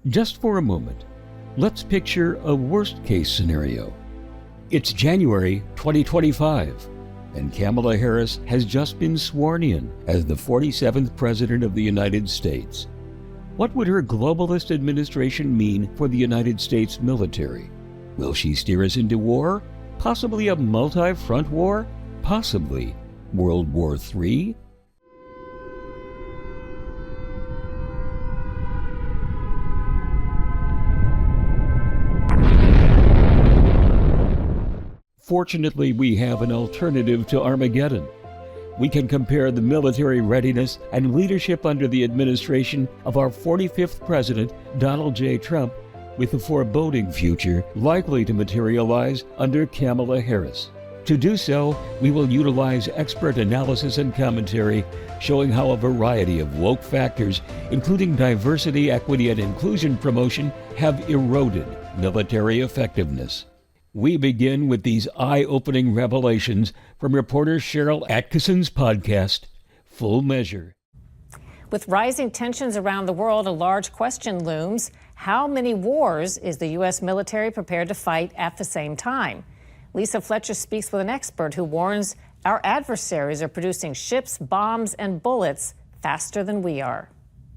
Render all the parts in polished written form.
Just for a moment, let's picture a worst-case scenario. It's January 2025, and Kamala Harris has just been sworn in as the 47th President of the United States. What would her globalist administration mean for the United States military? Will she steer us into war? Possibly a multi-front war? Possibly World War III? Fortunately, we have an alternative to Armageddon. We can compare the military readiness and leadership under the administration of our 45th President, Donald J. Trump, with the foreboding future likely to materialize under Kamala Harris. To do so, we will utilize expert analysis and commentary showing how a variety of woke factors, including diversity, equity, and inclusion promotion, have eroded military effectiveness. We begin with these eye-opening revelations from reporter Cheryl Atkinson's podcast, Full Measure. With rising tensions around the world, a large question looms. How many wars is the U.S. military prepared to fight at the same time? Lisa Fletcher speaks with an expert who warns our adversaries are producing ships, bombs, and bullets faster than we are.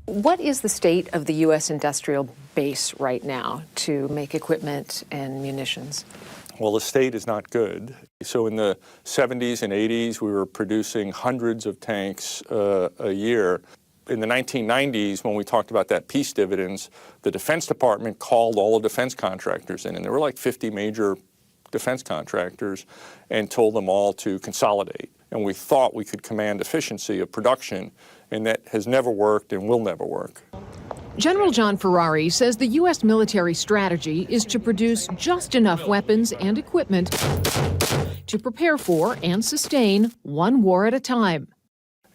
What is the state of the U.S. industrial base right now to make equipment and munitions? Well, the state is not good. So in the 70s and 80s, we were producing hundreds of tanks a year. In the 1990s, when we talked about that peace dividends, the Defense Department called all the defense contractors in, and there were like 50 major defense contractors, and told them all to consolidate. And we thought we could command efficiency of production, and that has never worked and will never work. General John Ferrari says the U.S. military strategy is to produce just enough weapons and equipment to prepare for and sustain one war at a time.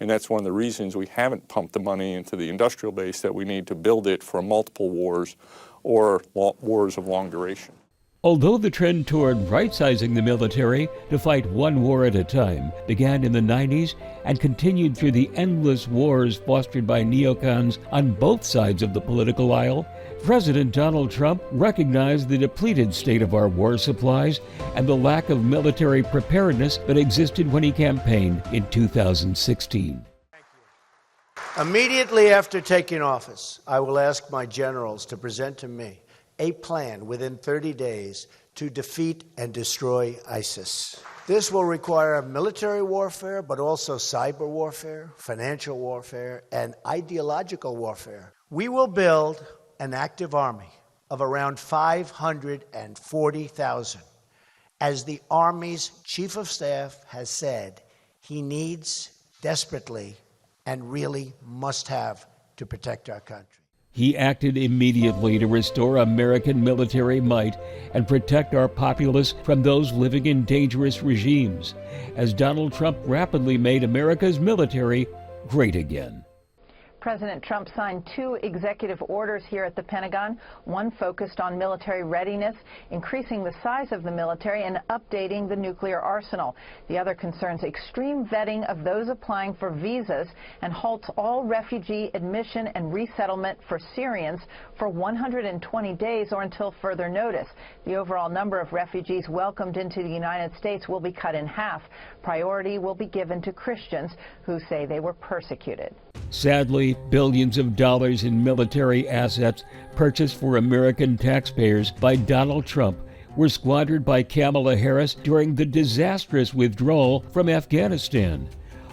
And that's one of the reasons we haven't pumped the money into the industrial base that we need to build it for multiple wars or wars of long duration. Although the trend toward right-sizing the military to fight one war at a time began in the 90s and continued through the endless wars fostered by neocons on both sides of the political aisle, President Donald Trump recognized the depleted state of our war supplies and the lack of military preparedness that existed when he campaigned in 2016. Immediately after taking office, I will ask my generals to present to me a plan within 30 days to defeat and destroy ISIS. This will require military warfare, but also cyber warfare, financial warfare, and ideological warfare. We will build an active army of around 540,000. As the Army's Chief of Staff has said, he needs desperately and really must have to protect our country. He acted immediately to restore American military might and protect our populace from those living in dangerous regimes, as Donald Trump rapidly made America's military great again. President Trump signed 2 executive orders here at the Pentagon, one focused on military readiness, increasing the size of the military, and updating the nuclear arsenal. The other concerns extreme vetting of those applying for visas and halts all refugee admission and resettlement for Syrians for 120 days or until further notice. The overall number of refugees welcomed into the United States will be cut in half. Priority will be given to Christians who say they were persecuted. Sadly, billions of dollars in military assets purchased for American taxpayers by Donald Trump were squandered by Kamala Harris during the disastrous withdrawal from Afghanistan.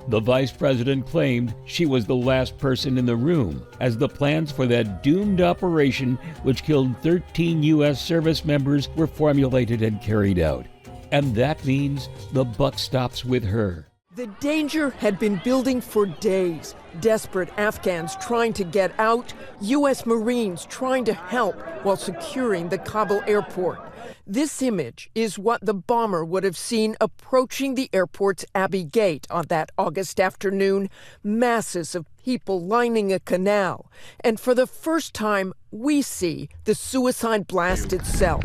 The vice president claimed she was the last person in the room as the plans for that doomed operation, which killed 13 U.S. service members, were formulated and carried out. And that means the buck stops with her. The danger had been building for days. Desperate Afghans trying to get out, U.S. Marines trying to help while securing the Kabul airport. This image is what the bomber would have seen approaching the airport's Abbey Gate on that August afternoon. Masses of people lining a canal. And for the first time, we see the suicide blast itself.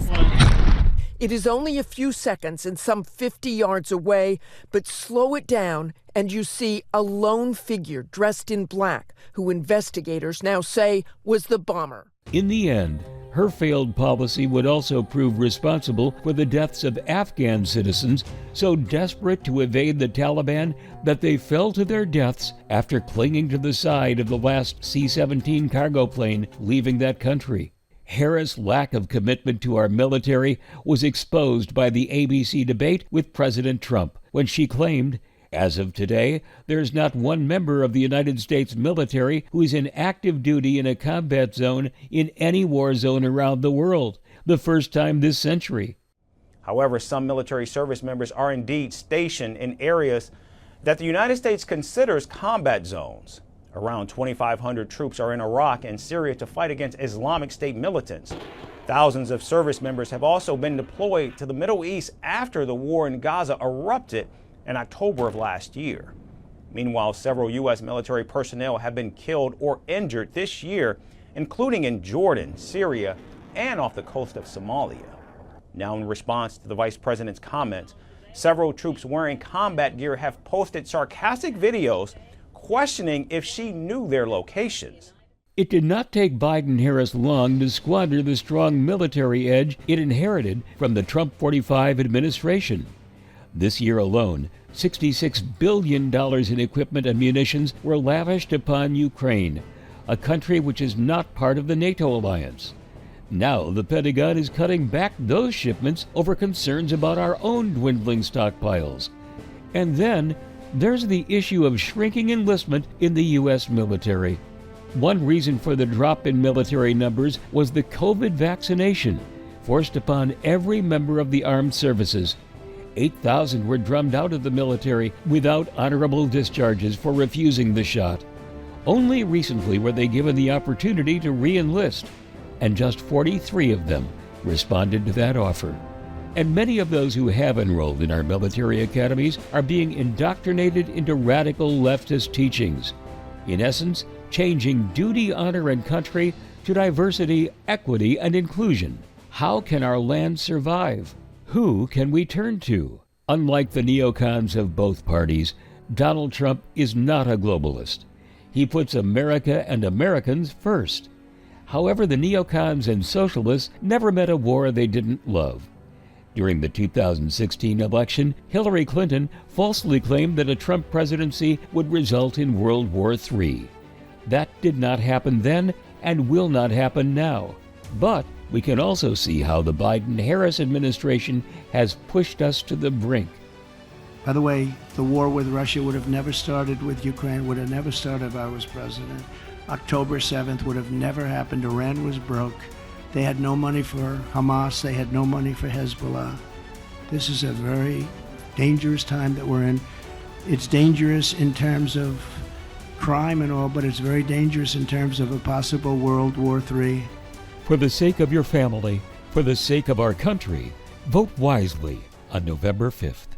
It is only a few seconds and some 50 yards away, but slow it down and you see a lone figure dressed in black who investigators now say was the bomber. In the end, her failed policy would also prove responsible for the deaths of Afghan citizens so desperate to evade the Taliban that they fell to their deaths after clinging to the side of the last C-17 cargo plane leaving that country. Harris' lack of commitment to our military was exposed by the ABC debate with President Trump when she claimed, as of today, there's not one member of the United States military who is in active duty in a combat zone in any war zone around the world, the first time this century. However, some military service members are indeed stationed in areas that the United States considers combat zones. Around 2,500 troops are in Iraq and Syria to fight against Islamic State militants. Thousands of service members have also been deployed to the Middle East after the war in Gaza erupted in October of last year. Meanwhile, several U.S. military personnel have been killed or injured this year, including in Jordan, Syria, and off the coast of Somalia. Now, in response to the vice president's comments, several troops wearing combat gear have posted sarcastic videos questioning if she knew their locations. It did not take Biden-Harris long to squander the strong military edge it inherited from the Trump 45 administration. This year alone, $66 billion in equipment and munitions were lavished upon Ukraine, a country which is not part of the NATO alliance. Now the Pentagon is cutting back those shipments over concerns about our own dwindling stockpiles. And then there's the issue of shrinking enlistment in the U.S. military. One reason for the drop in military numbers was the COVID vaccination, forced upon every member of the armed services. 8,000 were drummed out of the military without honorable discharges for refusing the shot. Only recently were they given the opportunity to re-enlist, and just 43 of them responded to that offer. And many of those who have enrolled in our military academies are being indoctrinated into radical leftist teachings. In essence, changing duty, honor, and country to diversity, equity, and inclusion. How can our land survive? Who can we turn to? Unlike the neocons of both parties, Donald Trump is not a globalist. He puts America and Americans first. However, the neocons and socialists never met a war they didn't love. During the 2016 election, Hillary Clinton falsely claimed that a Trump presidency would result in World War III. That did not happen then and will not happen now. But we can also see how the Biden-Harris administration has pushed us to the brink. By the way, the war with Russia would have never started with Ukraine, would have never started if I was president. October 7th would have never happened. Iran was broke. They had no money for Hamas. They had no money for Hezbollah. This is a very dangerous time that we're in. It's dangerous in terms of crime and all, but it's very dangerous in terms of a possible World War III. For the sake of your family, for the sake of our country, vote wisely on November 5th.